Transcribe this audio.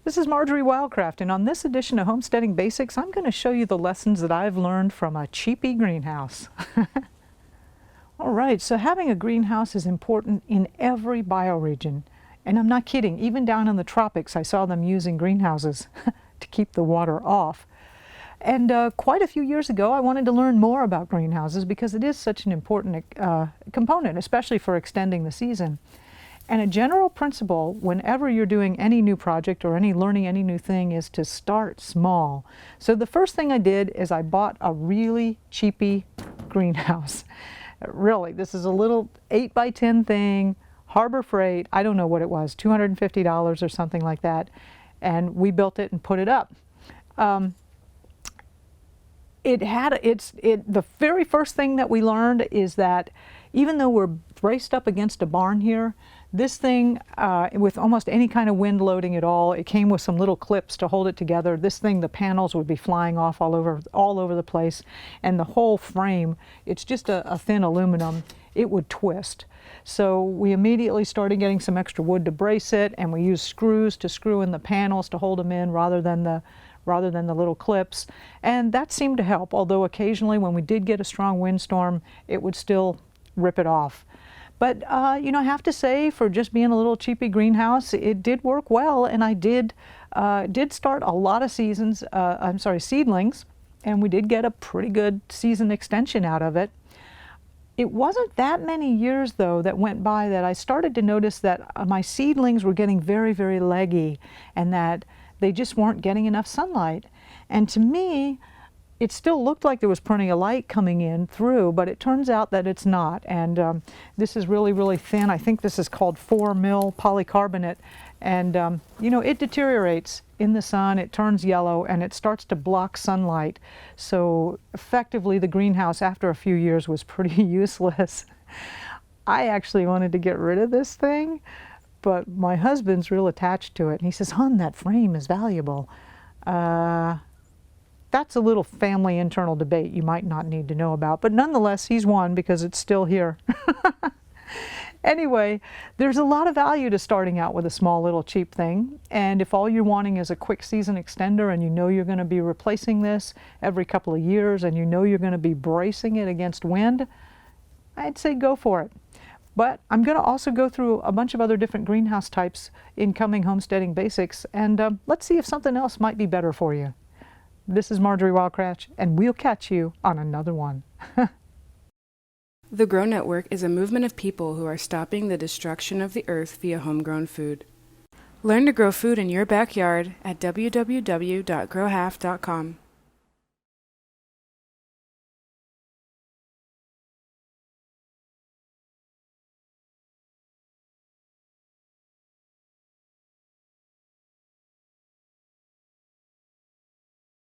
This is Marjorie Wildcraft, and on this edition of Homesteading Basics, I'm going to show you the lessons that I've learned from a cheapy greenhouse. All right, so having a greenhouse is important in every bioregion. And I'm not kidding, even down in the tropics, I saw them using greenhouses to keep the water off. And quite a few years ago, I wanted to learn more about greenhouses because it is such an important component, especially for extending the season. And a general principle whenever you're doing any new project or learning any new thing is to start small. So the first thing I did is I bought a really cheapy greenhouse. Really, this is a little 8x10 thing, Harbor Freight, I don't know what it was, $250 or something like that. And we built it and put it up. The very first thing that we learned is that even though we're braced up against a barn here, this thing, with almost any kind of wind loading at all, it came with some little clips to hold it together. This thing, the panels would be flying off all over the place, and the whole frame, it's just a thin aluminum, it would twist. So we immediately started getting some extra wood to brace it, and we used screws to screw in the panels to hold them in rather than the little clips. And that seemed to help, although occasionally when we did get a strong windstorm, it would still rip it off. But you know, I have to say, for just being a little cheapy greenhouse, it did work well, and I did start a lot of seedlings, and we did get a pretty good season extension out of it. It wasn't that many years, though, that went by that I started to notice that my seedlings were getting very, very leggy, and that they just weren't getting enough sunlight. And to me, it still looked like there was plenty of light coming in through, but it turns out that it's not. And this is really, really thin. I think this is called 4 mil polycarbonate. And you know, it deteriorates in the sun, it turns yellow, and it starts to block sunlight. So effectively, the greenhouse after a few years was pretty useless. I actually wanted to get rid of this thing, but my husband's real attached to it. And he says, "Hon, that frame is valuable." That's a little family internal debate you might not need to know about, but nonetheless, he's won because it's still here. Anyway, there's a lot of value to starting out with a small little cheap thing, and if all you're wanting is a quick season extender and you know you're going to be replacing this every couple of years and you know you're going to be bracing it against wind, I'd say go for it. But I'm going to also go through a bunch of other different greenhouse types in coming Homesteading Basics, and let's see if something else might be better for you. This is Marjorie Wildcraft, and we'll catch you on another one. The Grow Network is a movement of people who are stopping the destruction of the earth via homegrown food. Learn to grow food in your backyard at www.growhalf.com.